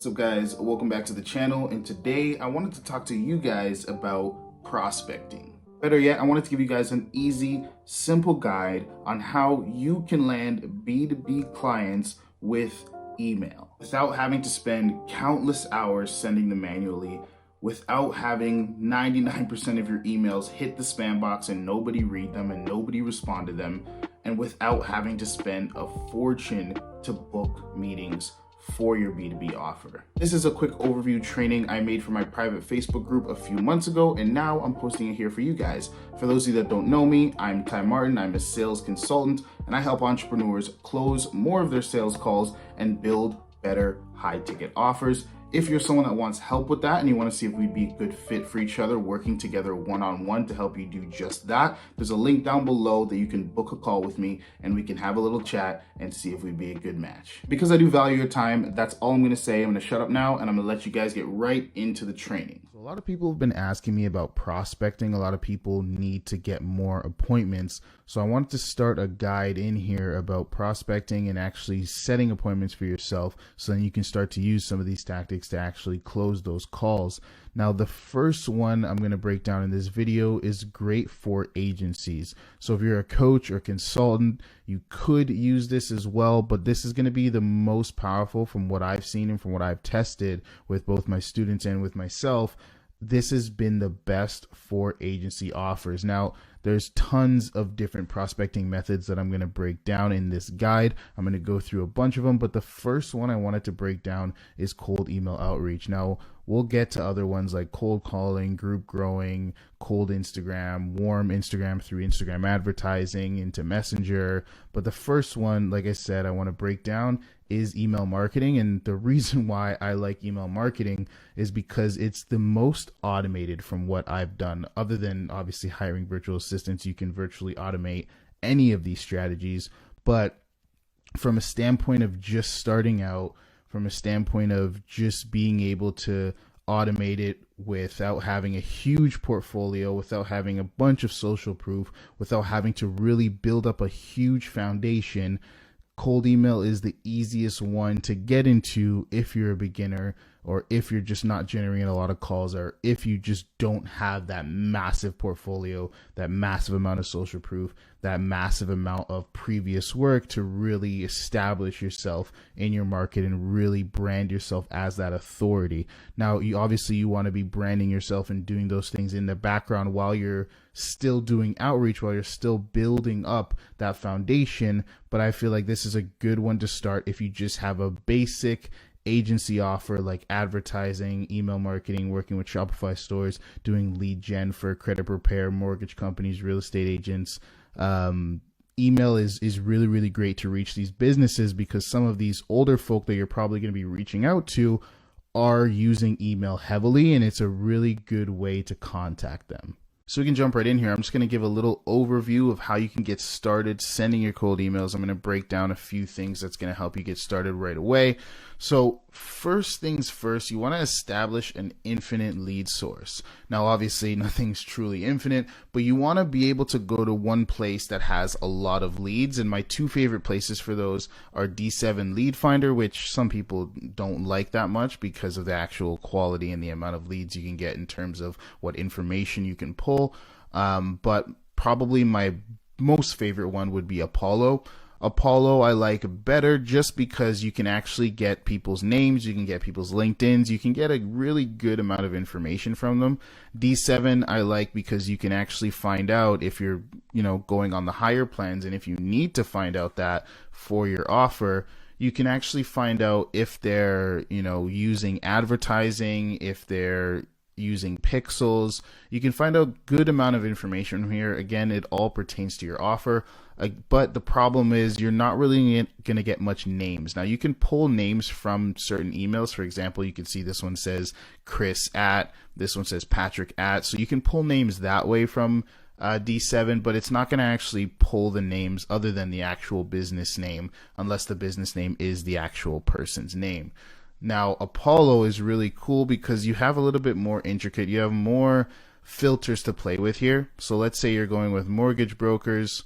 What's up, guys? Welcome back to the channel, and today I wanted to talk to you guys about prospecting. Better yet, I wanted to give you guys an easy, simple guide on how you can land B2B clients with email without having to spend countless hours sending them manually, without having 99% of your emails hit the spam box and nobody read them and nobody respond to them, and without having to spend a fortune to book meetings for your B2B offer. This is a quick overview training I made for my private Facebook group a few months ago, and now I'm posting it here for you guys. For those of you that don't know me, I'm Ty Martin. I'm a sales consultant, and I help entrepreneurs close more of their sales calls and build better high-ticket offers. If you're someone that wants help with that and you want to see if we'd be a good fit for each other, working together one-on-one to help you do just that, there's a link down below that you can book a call with me and we can have a little chat and see if we'd be a good match. Because I do value your time, that's all I'm going to say. I'm going to shut up now and I'm going to let you guys get right into the training. A lot of people have been asking me about prospecting. A lot of people need to get more appointments. So I wanted to start a guide in here about prospecting and actually setting appointments for yourself so then you can start to use some of these tactics to actually close those calls. Now, the first one I'm going to break down in this video is great for agencies. So if you're a coach or consultant, you could use this as well, but this is going to be the most powerful from what I've seen and from what I've tested with both my students and with myself. This has been the best for agency offers. Now, there's tons of different prospecting methods that I'm going to break down in this guide. I'm going to go through a bunch of them, but the first one I wanted to break down is cold email outreach. Now, we'll get to other ones like cold calling, group growing, cold Instagram, warm Instagram through Instagram advertising into Messenger. But the first one, like I said, I want to break down is email marketing. And the reason why I like email marketing is because it's the most automated from what I've done. Other than obviously hiring virtual assistants, you can virtually automate any of these strategies. But from a standpoint of just starting out, from a standpoint of just being able to automate it without having a huge portfolio, without having a bunch of social proof, without having to really build up a huge foundation, cold email is the easiest one to get into if you're a beginner, or if you're just not generating a lot of calls, or if you just don't have that massive portfolio, that massive amount of social proof, that massive amount of previous work to really establish yourself in your market and really brand yourself as that authority. Now, you want to be branding yourself and doing those things in the background while you're still doing outreach, while you're still building up that foundation. But I feel like this is a good one to start if you just have a basic agency offer like advertising, email marketing, working with Shopify stores, doing lead gen for credit repair, mortgage companies, real estate agents. Email is really, really great to reach these businesses because some of these older folk that you're probably going to be reaching out to are using email heavily, and it's a really good way to contact them. So we can jump right in here. I'm just going to give a little overview of how you can get started sending your cold emails. I'm going to break down a few things that's going to help you get started right away. So first things first, you want to establish an infinite lead source. Now, obviously, nothing's truly infinite, but you want to be able to go to one place that has a lot of leads. And my two favorite places for those are D7 Lead Finder, which some people don't like that much because of the actual quality and the amount of leads you can get in terms of what information you can pull. But probably my most favorite one would be Apollo. Apollo I like better just because you can actually get people's names, you can get people's LinkedIns, you can get a really good amount of information from them. D7 I like because you can actually find out if you're, going on the higher plans, and if you need to find out that for your offer, you can actually find out if they're, using advertising, if they're using pixels. You can find out good amount of information from here. Again, it all pertains to your offer. But the problem is you're not really going to get much names. Now, you can pull names from certain emails. For example, you can see this one says Chris at, this one says Patrick at. So you can pull names that way from D7, but it's not going to actually pull the names other than the actual business name, unless the business name is the actual person's name. Now, Apollo is really cool because you have a little bit more intricate. You have more filters to play with here. So let's say you're going with mortgage brokers.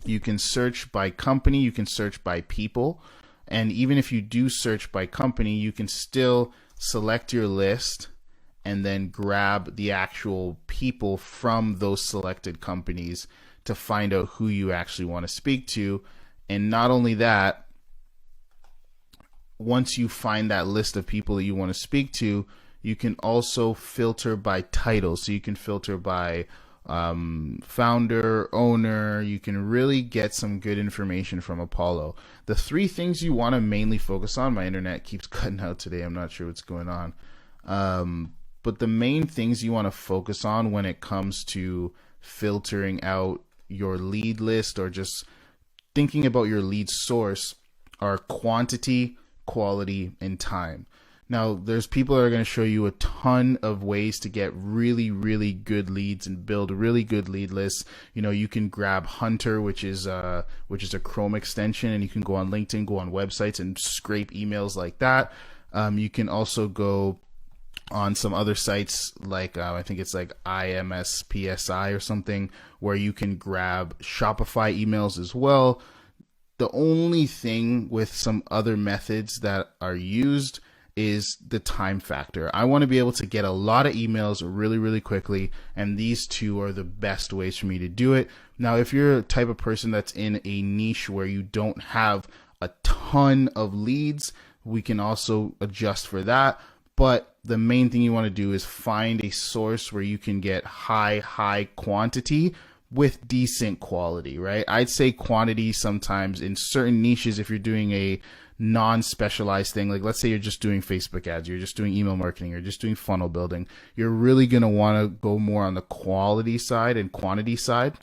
You can search by company. You can search by people. And even if you do search by company, you can still select your list and then grab the actual people from those selected companies to find out who you actually want to speak to. And not only that, once you find that list of people that you want to speak to, you can also filter by title. So you can filter by founder, owner. You can really get some good information from Apollo. The three things you want to mainly focus on, my internet keeps cutting out today, I'm not sure what's going on. But the main things you want to focus on when it comes to filtering out your lead list or just thinking about your lead source are quantity, quality, and time. Now, there's people that are going to show you a ton of ways to get really, really good leads and build really good lead lists. You know, you can grab Hunter, which is a Chrome extension, and you can go on LinkedIn, go on websites, and scrape emails like that. You can also go on some other sites like I think it's like IMSPSI or something, where you can grab Shopify emails as well. The only thing with some other methods that are used is the time factor. I want to be able to get a lot of emails really, really quickly, and these two are the best ways for me to do it. Now, if you're a type of person that's in a niche where you don't have a ton of leads, we can also adjust for that. But the main thing you want to do is find a source where you can get high quantity with decent quality, right? I'd say quantity sometimes in certain niches, if you're doing a non-specialized thing, like let's say you're just doing Facebook ads, you're just doing email marketing, you're just doing funnel building, you're really going to want to go more on the quality side and quantity side,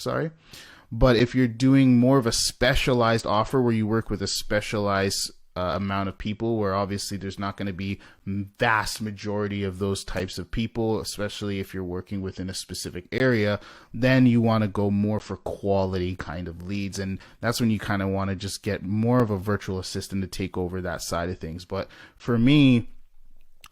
But if you're doing more of a specialized offer where you work with a specialized amount of people, where obviously there's not going to be vast majority of those types of people, especially if you're working within a specific area, then you want to go more for quality kind of leads. And that's when you kind of want to just get more of a virtual assistant to take over that side of things. But for me,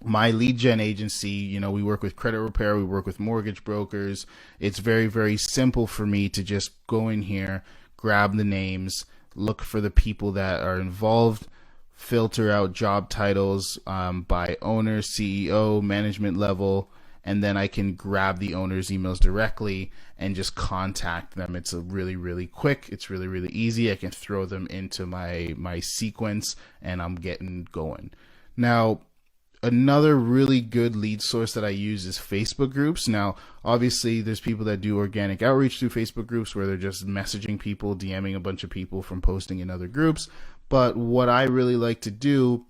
my lead gen agency, you know, we work with credit repair, we work with mortgage brokers. It's very, very simple for me to just go in here, grab the names, look for the people that are involved, filter out job titles by owner, CEO, management level, and then I can grab the owner's emails directly and just contact them. It's a really, really quick. It's really, really easy. I can throw them into my sequence and I'm getting going. Now, another really good lead source that I use is Facebook groups. Now, obviously, there's people that do organic outreach through Facebook groups where they're just messaging people, DMing a bunch of people from posting in other groups. But what I really like to do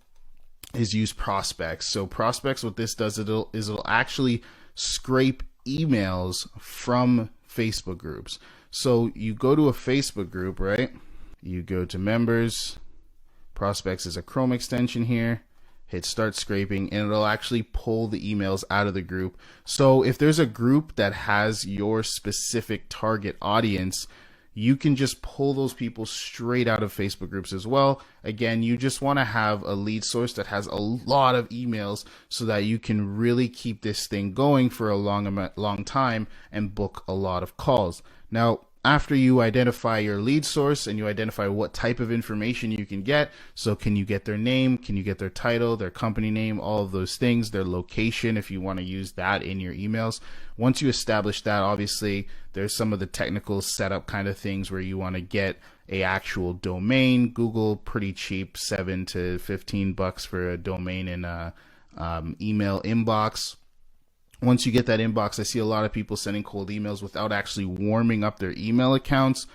is use prospects. So prospects, what this does, it'll actually scrape emails from Facebook groups. So you go to a Facebook group, right? You go to members, prospects is a Chrome extension here. Hit start scraping and it'll actually pull the emails out of the group. So if there's a group that has your specific target audience, you can just pull those people straight out of Facebook groups as well. Again, you just want to have a lead source that has a lot of emails so that you can really keep this thing going for a long time and book a lot of calls. Now, after you identify your lead source and you identify what type of information you can get, so can you get their name, can you get their title, their company name, all of those things, their location if you want to use that in your emails. Once you establish that, obviously there's some of the technical setup kind of things where you want to get a actual domain. Google, pretty cheap, $7 to $15 for a domain and a email inbox. Once you get that inbox, I see a lot of people sending cold emails without actually warming up their email accounts.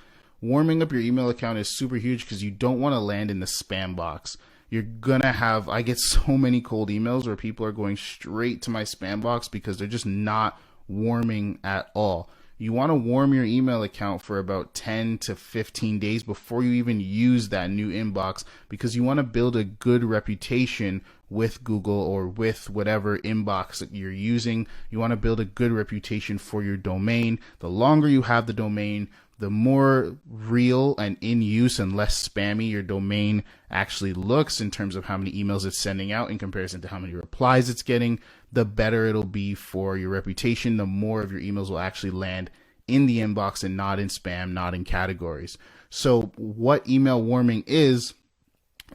Warming up your email account is super huge because you don't want to land in the spam box. You're going to have, I get so many cold emails where people are going straight to my spam box because they're just not warming at all. You want to warm your email account for about 10 to 15 days before you even use that new inbox, because you want to build a good reputation with Google or with whatever inbox that you're using. You want to build a good reputation for your domain. The longer you have the domain, the more real and in use and less spammy your domain actually looks in terms of how many emails it's sending out in comparison to how many replies it's getting. The better it'll be for your reputation. The more of your emails will actually land in the inbox and not in spam, not in categories. So what email warming is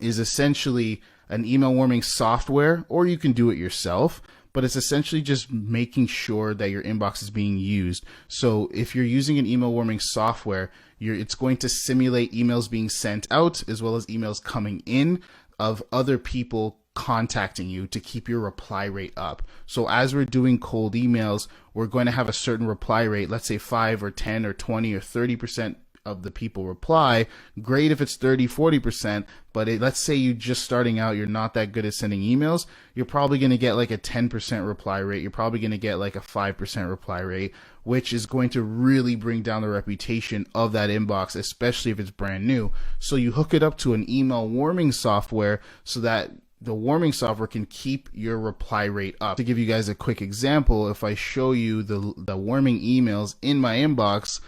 is essentially an email warming software, or you can do it yourself, but it's essentially just making sure that your inbox is being used. So if you're using an email warming software, it's going to simulate emails being sent out as well as emails coming in of other people contacting you to keep your reply rate up. So as we're doing cold emails, we're going to have a certain reply rate, let's say 5 or 10 or 20 or 30% of the people reply. Great if it's 30-40%, but let's say you just starting out, you're not that good at sending emails, you're probably going to get like a 10% reply rate. You're probably going to get like a 5% reply rate, which is going to really bring down the reputation of that inbox, especially if it's brand new. So you hook it up to an email warming software so that the warming software can keep your reply rate up. To give you guys a quick example, if I show you the warming emails in my inbox,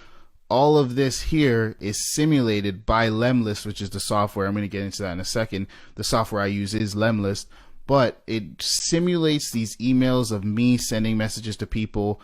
all of this here is simulated by Lemlist, which is the software. I'm going to get into that in a second. The software I use is Lemlist, but it simulates these emails of me sending messages to people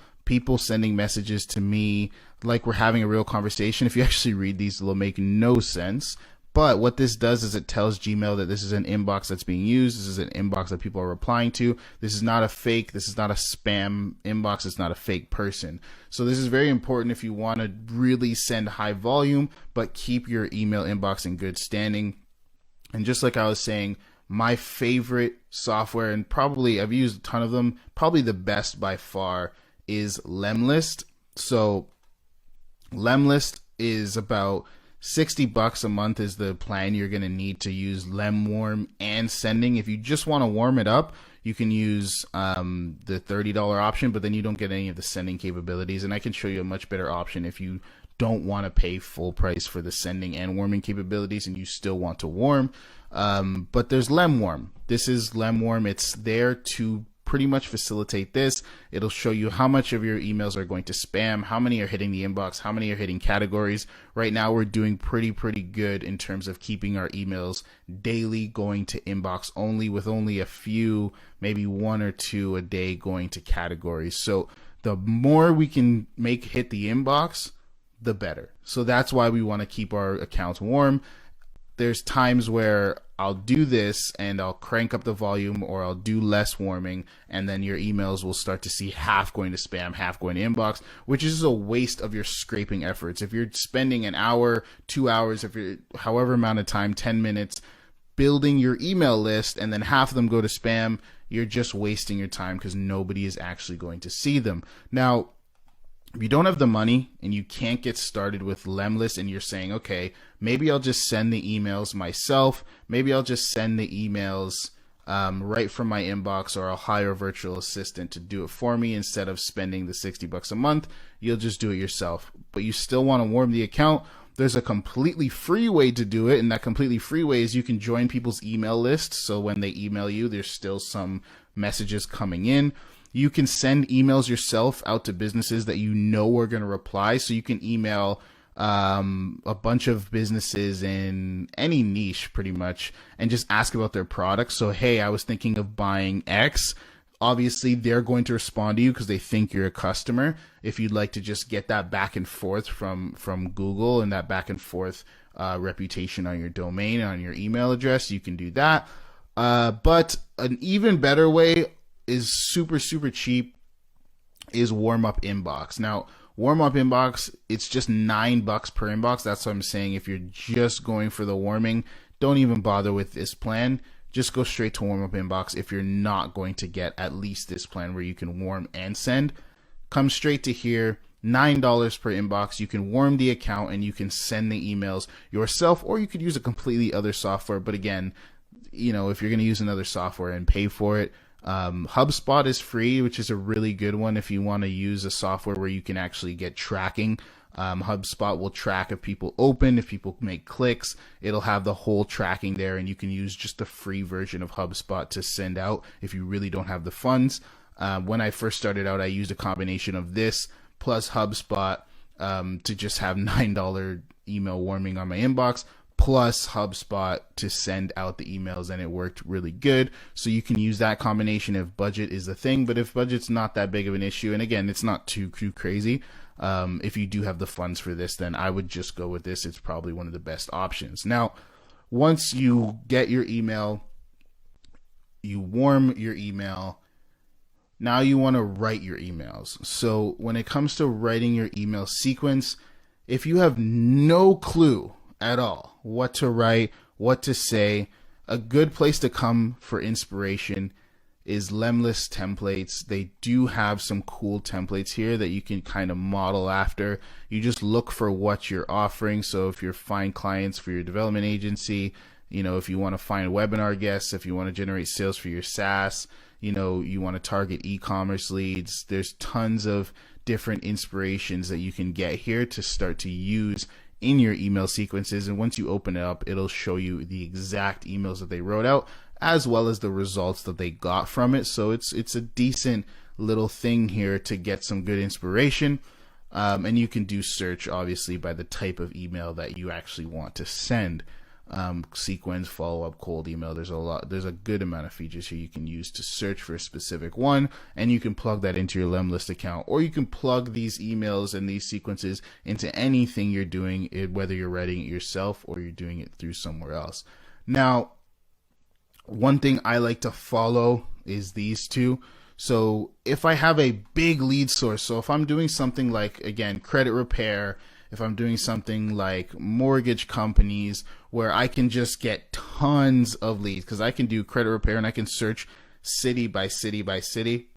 sending messages to me, like we're having a real conversation. If you actually read these, it'll make no sense. But what this does is it tells Gmail that this is an inbox that's being used. This is an inbox that people are replying to. This is not a fake. This is not a spam inbox. It's not a fake person. So this is very important if you want to really send high volume, but keep your email inbox in good standing. And just like I was saying, my favorite software, and probably I've used a ton of them, probably the best by far is Lemlist. So Lemlist is about $60 a month is the plan you're going to need to use lemwarm and sending. If you just want to warm it up, you can use the $30 option, but then you don't get any of the sending capabilities. And I can show you a much better option if you don't want to pay full price for the sending and warming capabilities and you still want to warm. But there's lemwarm. This is lemwarm. It's there to pretty much facilitate this. It'll show you how much of your emails are going to spam, how many are hitting the inbox, how many are hitting categories. Right now we're doing pretty good in terms of keeping our emails daily going to inbox only, with only a few, maybe 1 or 2 a day going to categories. So the more we can make hit the inbox, the better. So that's why we want to keep our accounts warm. There's times where I'll do this and I'll crank up the volume, or I'll do less warming, and then your emails will start to see half going to spam, half going to inbox, which is a waste of your scraping efforts. If you're spending an hour, 2 hours, if you're however amount of time, 10 minutes, building your email list, and then half of them go to spam, you're just wasting your time because nobody is actually going to see them. Now, if you don't have the money and you can't get started with Lemlist, and you're saying, okay, maybe I'll just send the emails myself. Maybe I'll just send the emails right from my inbox, or I'll hire a virtual assistant to do it for me instead of spending the $60 a month. You'll just do it yourself. But you still want to warm the account. There's a completely free way to do it, and that completely free way is you can join people's email lists. So when they email you, there's still some messages coming in. You can send emails yourself out to businesses that you know are going to reply. So you can email a bunch of businesses in any niche pretty much and just ask about their products. So, hey, I was thinking of buying X. Obviously, they're going to respond to you because they think you're a customer. If you'd like to just get that back and forth from Google and that back and forth reputation on your domain, on your email address, you can do that. But an even better way is super cheap, is Warm Up Inbox. Now, Warm Up Inbox, it's just $9 per inbox. That's what I'm saying. If you're just going for the warming, don't even bother with this plan. Just go straight to Warm Up Inbox if you're not going to get at least this plan where you can warm and send. Come straight to here, $9 per inbox. You can warm the account and you can send the emails yourself, or you could use a completely other software. But again, you know, if you're going to use another software and pay for it, Hubspot is free, which is a really good one if you want to use a software where you can actually get tracking. HubSpot will track if people open, if people make clicks. It'll have the whole tracking there, and you can use just the free version of HubSpot to send out if you really don't have the funds. When I first started out, I used a combination of this plus HubSpot to just have $9 email warming on my inbox, plus HubSpot to send out the emails, and it worked really good. So you can use that combination if budget is the thing. But if budget's not that big of an issue, and again, it's not too crazy, if you do have the funds for this, then I would just go with this. It's probably one of the best options. Now, once you get your email, you warm your email. Now you want to write your emails. So when it comes to writing your email sequence, if you have no clue at all what to write, what to say, a good place to come for inspiration is Lemlist templates. They do have some cool templates here that you can kind of model after. You just look for what you're offering. So if you're find clients for your development agency, if you want to find webinar guests, if you want to generate sales for your SaaS, you want to target e-commerce leads, there's tons of different inspirations that you can get here to start to use in your email sequences. And once you open it up, it'll show you the exact emails that they wrote out, as well as the results that they got from it. So it's a decent little thing here to get some good inspiration. And you can do search, obviously, by the type of email that you actually want to send. Sequence, follow-up, cold email. There's a good amount of features here you can use to search for a specific one, and you can plug that into your Lemlist account, or you can plug these emails and these sequences into anything you're doing, whether you're writing it yourself or you're doing it through somewhere else. Now, one thing I like to follow is these two. So if I have a big lead source, so if I'm doing something like, again, credit repair, if I'm doing something like mortgage companies where I can just get tons of leads, because I can do credit repair and I can search city by city by city,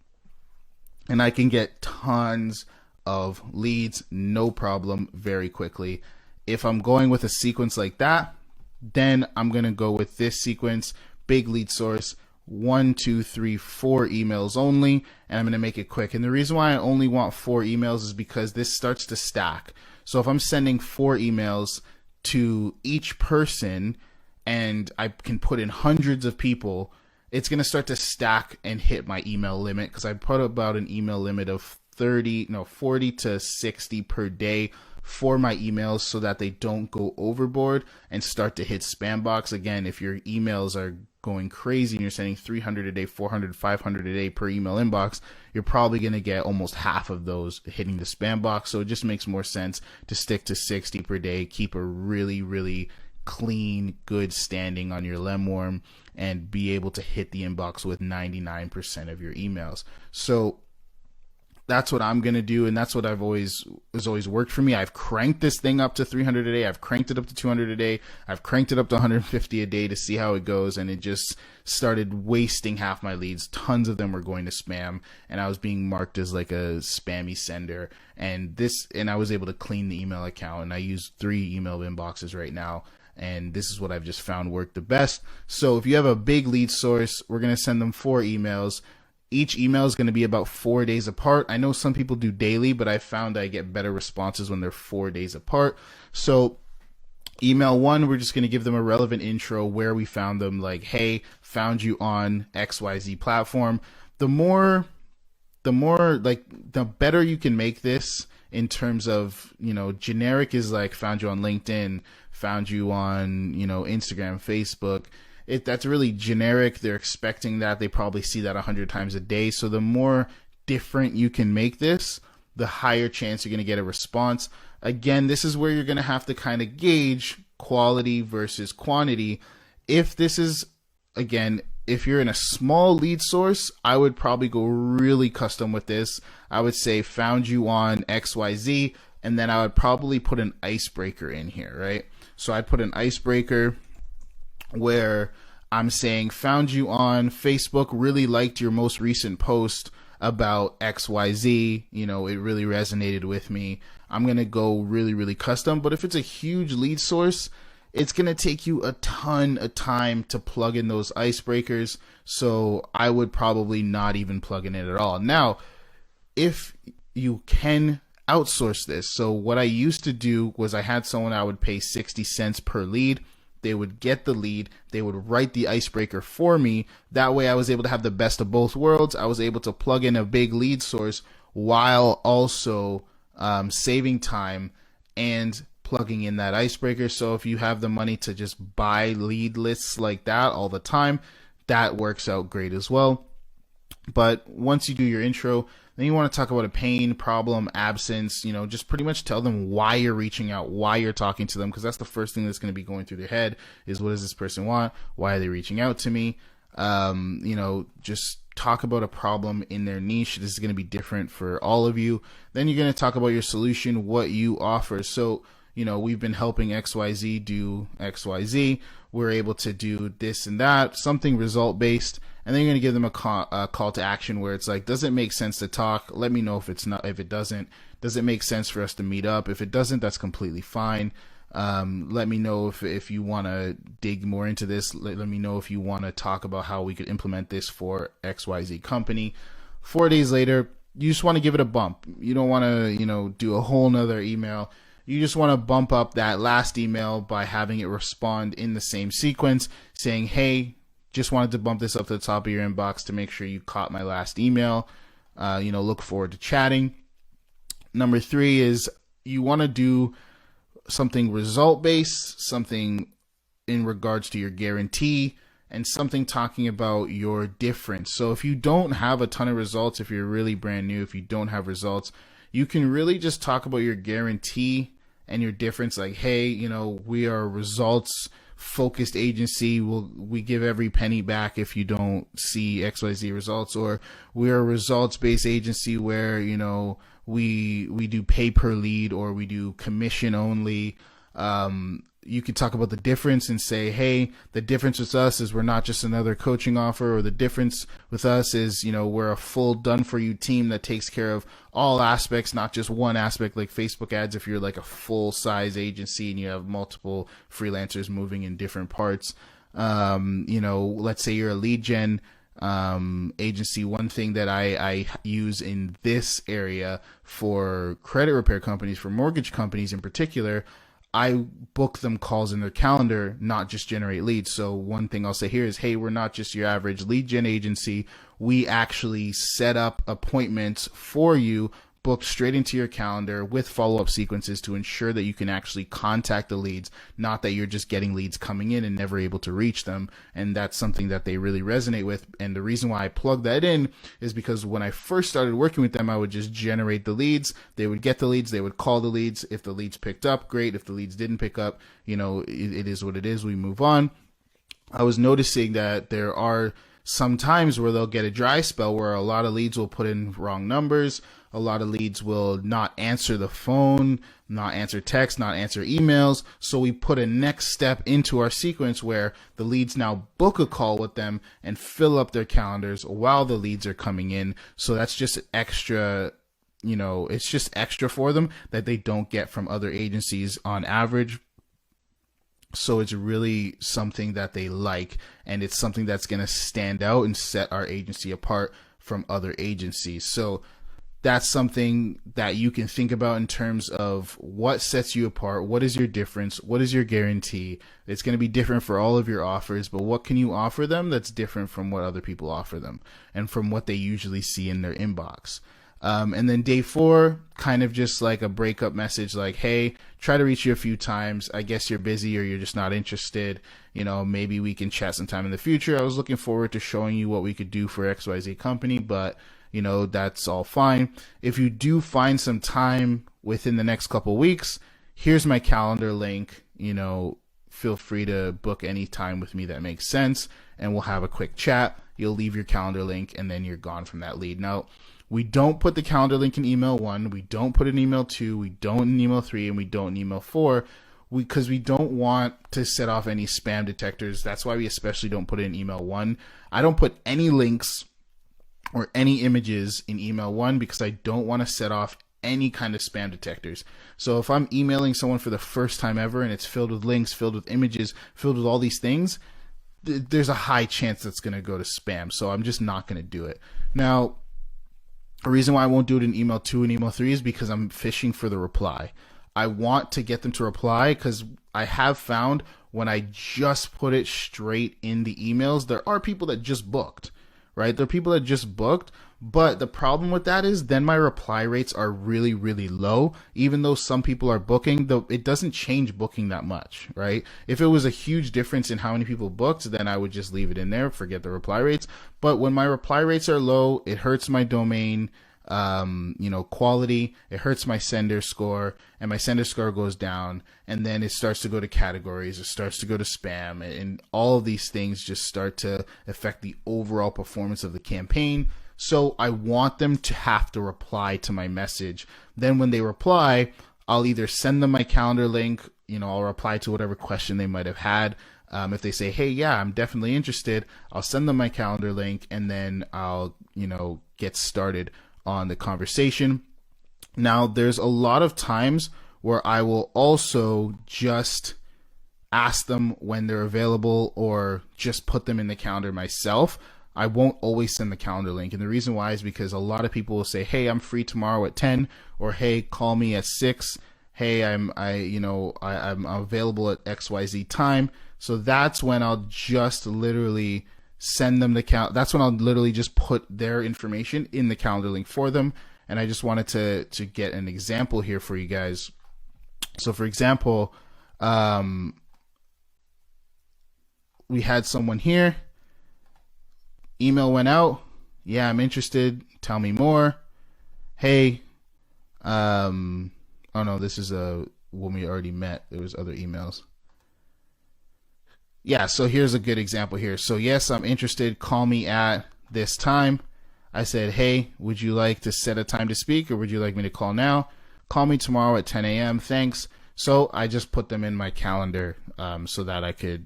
and I can get tons of leads, no problem, very quickly. If I'm going with a sequence like that, then I'm going to go with this sequence, big lead source, 1, 2, 3, 4 emails only, and I'm going to make it quick. And the reason why I only want 4 emails is because this starts to stack. So if I'm sending 4 emails to each person and I can put in hundreds of people, it's going to start to stack and hit my email limit, because I put about an email limit of 40 to 60 per day for my emails, so that they don't go overboard and start to hit spam box. Again, if your emails are going crazy and you're sending 300 a day, 400, 500 a day per email inbox, you're probably going to get almost half of those hitting the spam box. So it just makes more sense to stick to 60 per day, keep a really, really clean, good standing on your lemwarm, and be able to hit the inbox with 99% of your emails. So that's what I'm going to do, and that's what has always worked for me. I've cranked this thing up to 300 a day. I've cranked it up to 200 a day. I've cranked it up to 150 a day to see how it goes, and it just started wasting half my leads. Tons of them were going to spam, and I was being marked as like a spammy sender. And I was able to clean the email account, and I use 3 email inboxes right now. And this is what I've just found worked the best. So if you have a big lead source, we're going to send them 4 emails. Each email is going to be about 4 days apart. I know some people do daily, but I found I get better responses when they're 4 days apart. So email 1, we're just going to give them a relevant intro, where we found them, like, hey, found you on XYZ platform. The better you can make this in terms of, generic is like found you on LinkedIn, found you on, Instagram, Facebook. That's really generic. They're expecting that. They probably see that 100 times a day. So the more different you can make this, the higher chance you're going to get a response. Again, this is where you're going to have to kind of gauge quality versus quantity. If you're in a small lead source, I would probably go really custom with this. I would say found you on XYZ, and then I would probably put an icebreaker in here, right? So I'd put an icebreaker where I'm saying, found you on Facebook, really liked your most recent post about XYZ, it really resonated with me. I'm going to go really, really custom. But if it's a huge lead source, it's going to take you a ton of time to plug in those icebreakers. So I would probably not even plug in it at all. Now, if you can outsource this, so what I used to do was I had someone I would pay 60 cents per lead. They would get the lead, they would write the icebreaker for me. That way I was able to have the best of both worlds. I was able to plug in a big lead source while also saving time and plugging in that icebreaker. So if you have the money to just buy lead lists like that all the time, that works out great as well. But once you do your intro, then you want to talk about a pain, problem, absence, just pretty much tell them why you're reaching out, why you're talking to them, because that's the first thing that's going to be going through their head is, what does this person want? Why are they reaching out to me? Just talk about a problem in their niche. This is going to be different for all of you. Then you're going to talk about your solution, what you offer. So, we've been helping XYZ do XYZ. We're able to do this and that, something result based. And then you're going to give them a call to action where it's like, does it make sense to talk? Let me know if it doesn't. Does it make sense for us to meet up? If it doesn't, that's completely fine. Let me know if you want to dig more into this. Let me know if you want to talk about how we could implement this for XYZ company. 4 days later, you just want to give it a bump. You don't want to, do a whole nother email. You just want to bump up that last email by having it respond in the same sequence, saying, hey, just wanted to bump this up to the top of your inbox to make sure you caught my last email. Look forward to chatting. Number 3 is you want to do something result-based, something in regards to your guarantee, and something talking about your difference. So if you don't have a ton of results, if you're really brand new, if you don't have results, you can really just talk about your guarantee and your difference. Like, hey, we are a results focused agency. We give every penny back if you don't see XYZ results, or we're a results based agency where, we do pay per lead, or we do commission only. You could talk about the difference and say, hey, the difference with us is we're not just another coaching offer, or the difference with us is, we're a full done for you team that takes care of all aspects, not just one aspect like Facebook ads. If you're like a full size agency and you have multiple freelancers moving in different parts, let's say you're a lead gen agency. One thing that I use in this area for credit repair companies, for mortgage companies in particular, I book them calls in their calendar, not just generate leads. So one thing I'll say here is, hey, we're not just your average lead gen agency. We actually set up appointments for you, booked straight into your calendar with follow-up sequences to ensure that you can actually contact the leads, not that you're just getting leads coming in and never able to reach them. And that's something that they really resonate with. And the reason why I plug that in is because when I first started working with them, I would just generate the leads. They would get the leads. They would call the leads. If the leads picked up, great. If the leads didn't pick up, it is what it is. We move on. I was noticing that there are some times where they'll get a dry spell where a lot of leads will put in wrong numbers. A lot of leads will not answer the phone, not answer text, not answer emails. So we put a next step into our sequence where the leads now book a call with them and fill up their calendars while the leads are coming in. So that's just extra, it's just extra for them that they don't get from other agencies on average. So it's really something that they like, and it's something that's going to stand out and set our agency apart from other agencies. So that's something that you can think about in terms of what sets you apart. What is your difference? What is your guarantee? It's going to be different for all of your offers, but what can you offer them that's different from what other people offer them and from what they usually see in their inbox? And then day 4, kind of just like a breakup message, like, hey, try to reach you a few times. I guess you're busy or you're just not interested. Maybe we can chat sometime in the future. I was looking forward to showing you what we could do for XYZ company, but that's all fine. If you do find some time within the next couple weeks, here's my calendar link. Feel free to book any time with me that makes sense, and we'll have a quick chat. You'll leave your calendar link, and then you're gone from that lead. Now, we don't put the calendar link in email 1. We don't put it in email 2. We don't in email 3, and we don't in email 4. Because we don't want to set off any spam detectors. That's why we especially don't put it in email 1. I don't put any links or any images in email 1 because I don't want to set off any kind of spam detectors. So if I'm emailing someone for the first time ever and it's filled with links, filled with images, filled with all these things, there's a high chance that's going to go to spam. So I'm just not going to do it. Now, the reason why I won't do it in email 2 and email 3 is because I'm fishing for the reply. I want to get them to reply because I have found when I just put it straight in the emails, there are people that just booked, right? There are people that just booked, but the problem with that is then my reply rates are really, really low. Even though some people are booking, though it doesn't change booking that much, right? If it was a huge difference in how many people booked, then I would just leave it in there, forget the reply rates. But when my reply rates are low, it hurts my domain quality, it hurts my sender score, and my sender score goes down, and then it starts to go to categories, it starts to go to spam, and all of these things just start to affect the overall performance of the campaign. So I want them to have to reply to my message. Then when they reply, I'll either send them my calendar link, I'll reply to whatever question they might have had. If they say, hey, yeah, I'm definitely interested, I'll send them my calendar link, and then I'll, get started on the conversation. Now, there's a lot of times where I will also just ask them when they're available or just put them in the calendar myself. I won't always send the calendar link. And the reason why is because a lot of people will say, hey, I'm free tomorrow at 10, or hey, call me at 6. Hey, I'm available at XYZ time. So that's when I'll just literally send them the that's when I'll literally just put their information in the calendar link for them. And I just wanted to get an example here for you guys. So for example, we had someone here, email went out, yeah, I'm interested, tell me more. Hey, oh no, this is when we already met, there was other emails. Yeah, so here's a good example here. So yes, I'm interested. Call me at this time. I said, hey, would you like to set a time to speak, or would you like me to call now? Call me tomorrow at 10 a.m. Thanks. So I just put them in my calendar so that I could,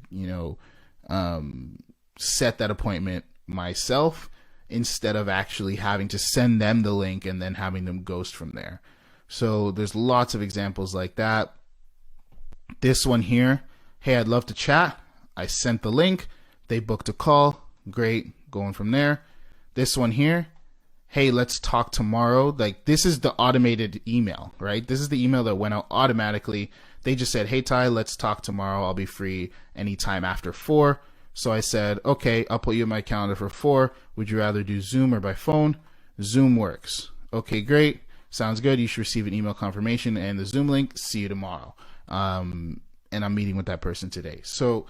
set that appointment myself instead of actually having to send them the link and then having them ghost from there. So there's lots of examples like that. This one here, hey, I'd love to chat. I sent the link, they booked a call, great, going from there. This one here, hey, let's talk tomorrow. Like, this is the automated email, right? This is the email that went out automatically. They just said, hey, Ty, let's talk tomorrow. I'll be free anytime after 4. So I said, okay, I'll put you in my calendar for 4. Would you rather do Zoom or by phone? Zoom works. Okay, great. Sounds good. You should receive an email confirmation and the Zoom link. See you tomorrow. And I'm meeting with that person today. So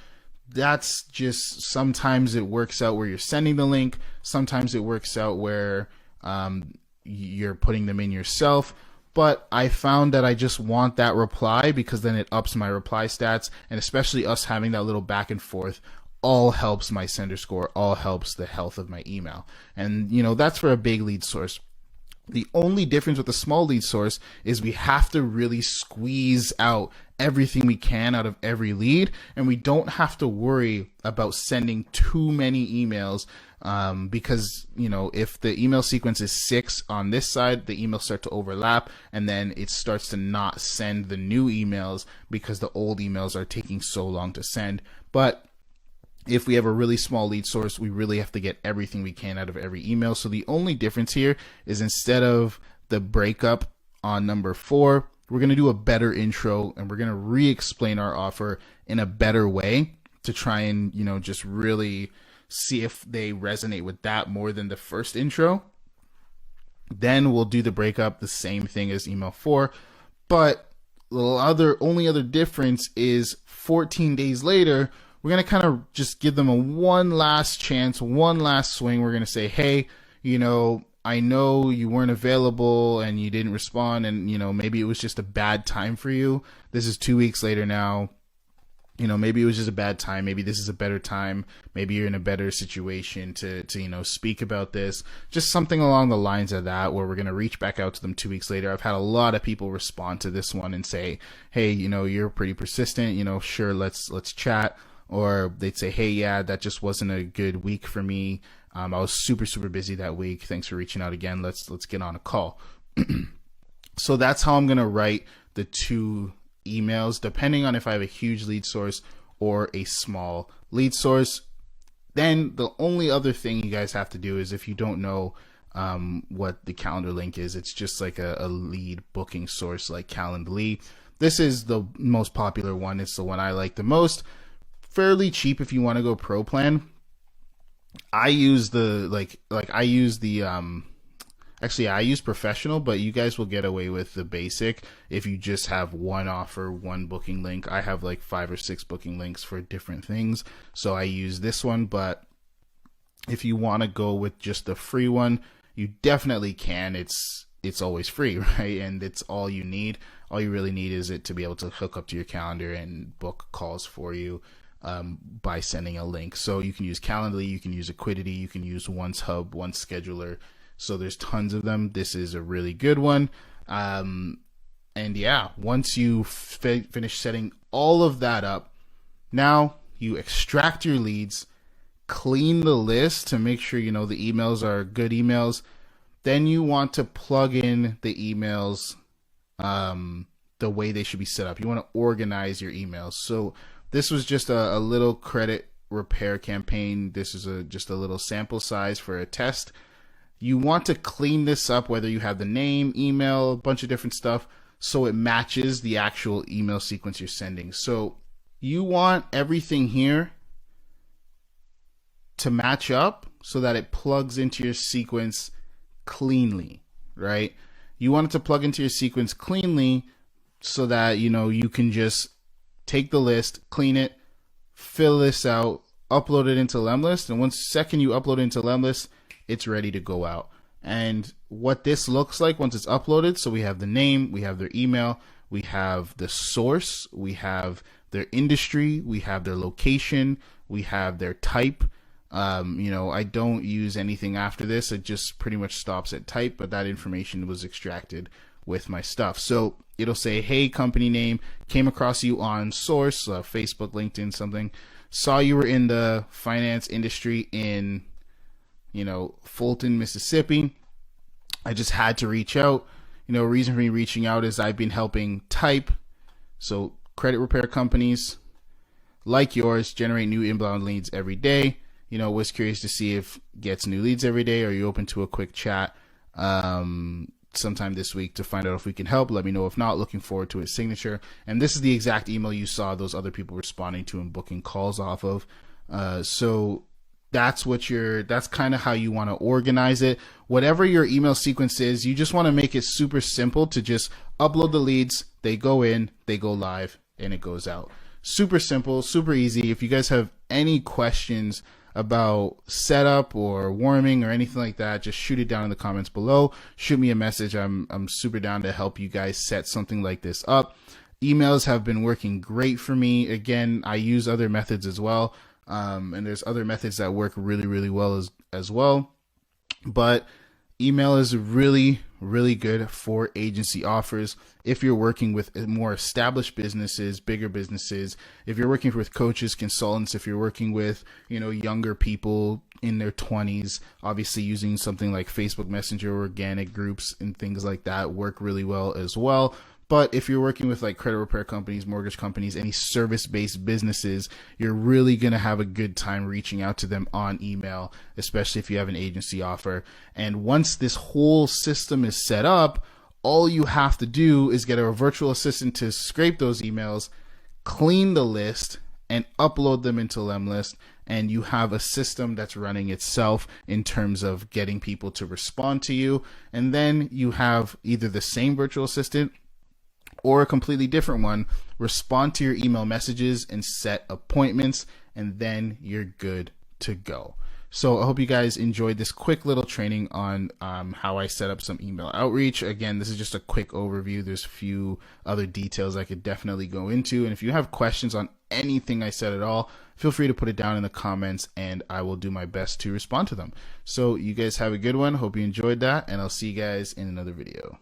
that's just, sometimes it works out where you're sending the link. Sometimes it works out where you're putting them in yourself. But I found that I just want that reply because then it ups my reply stats. And especially us having that little back and forth all helps my sender score, all helps the health of my email. And, that's for a big lead source. The only difference with a small lead source is we have to really squeeze out everything we can out of every lead, and we don't have to worry about sending too many emails because, if the email sequence is 6 on this side, the emails start to overlap, and then it starts to not send the new emails because the old emails are taking so long to send. But if we have a really small lead source, we really have to get everything we can out of every email. So the only difference here is instead of the breakup on number 4, we're going to do a better intro and we're going to re-explain our offer in a better way to try and, just really see if they resonate with that more than the first intro. Then we'll do the breakup, the same thing as email 4. But the only other difference is 14 days later, we're going to kind of just give them a one last chance, one last swing. We're going to say, hey, I know you weren't available and you didn't respond, and, maybe it was just a bad time for you. This is 2 weeks later now. Maybe it was just a bad time. Maybe this is a better time. Maybe you're in a better situation to speak about this. Just something along the lines of that, where we're going to reach back out to them 2 weeks later. I've had a lot of people respond to this one and say, hey, you're pretty persistent. Sure, let's chat. Or they'd say, hey, yeah, that just wasn't a good week for me. I was super, super busy that week. Thanks for reaching out again. Let's get on a call. So that's how I'm going to write the 2 emails, depending on if I have a huge lead source or a small lead source. Then the only other thing you guys have to do is, if you don't know what the calendar link is, it's just like a lead booking source like Calendly. This is the most popular one. It's the one I like the most. Fairly cheap if you want to go pro plan. I use the I use the actually I use professional, but you guys will get away with the basic if you just have one offer, one booking link. I have like 5 or 6 booking links for different things, so I use this one. But if you want to go with just the free one, you definitely can. It's always free, right? And it's all you need. All you really need is it to be able to hook up to your calendar and book calls for you by sending a link. So you can use Calendly, you can use Equidity, you can use OneHub, OneScheduler. So there's tons of them. This is a really good one. And yeah, once you finish setting all of that up, now you extract your leads, clean the list to make sure you know the emails are good emails. Then you want to plug in the emails the way they should be set up. You want to organize your emails. So this was just a little credit repair campaign. This is just a little sample size for a test. You want to clean this up, whether you have the name, email, a bunch of different stuff, so it matches the actual email sequence you're sending. So you want everything here to match up so that it plugs into your sequence cleanly, right? You want it to plug into your sequence cleanly so that, you know, you can just take the list, clean it, fill this out, upload it into Lemlist, and once second you upload it into Lemlist, it's ready to go out. And what this looks like once it's uploaded, so we have the name, we have their email, we have the source, we have their industry, we have their location, we have their type. You know, I don't use anything after this. It just pretty much stops at type, but that information was extracted with my stuff. So it'll say, hey, company name, came across you on source, Facebook, LinkedIn, something, saw you were in the finance industry in, you know, Fulton, Mississippi. I just had to reach out. You know, reason for me reaching out is I've been helping type, so credit repair companies like yours generate new inbound leads every day. You know, was curious to see if gets new leads every day. Are you open to a quick chat sometime this week to find out if we can help? Let me know. If not, looking forward to his signature. And this is the exact email you saw those other people responding to and booking calls off of. So that's kind of how you want to organize it. Whatever your email sequence is, you just want to make it super simple to just upload the leads. They go in, they go live, and it goes out. Super simple, super easy. If you guys have any questions about setup or warming or anything like that, just shoot it down in the comments below. Shoot me a message. I'm super down to help you guys set something like this up. Emails have been working great for me. Again, I use other methods as well. And there's other methods that work really, really well as well. But email is really, really good for agency offers. If you're working with more established businesses, bigger businesses, if you're working with coaches, consultants, if you're working with, you know, younger people in their 20s, obviously using something like Facebook Messenger, organic groups and things like that work really well as well. But if you're working with like credit repair companies, mortgage companies, any service-based businesses, you're really going to have a good time reaching out to them on email, especially if you have an agency offer. And once this whole system is set up, all you have to do is get a virtual assistant to scrape those emails, clean the list, and upload them into Lemlist. And you have a system that's running itself in terms of getting people to respond to you. And then you have either the same virtual assistant or a completely different one, respond to your email messages and set appointments, and then you're good to go. So I hope you guys enjoyed this quick little training on how I set up some email outreach. Again, this is just a quick overview. There's a few other details I could definitely go into. And if you have questions on anything I said at all, feel free to put it down in the comments and I will do my best to respond to them. So you guys have a good one. Hope you enjoyed that, and I'll see you guys in another video.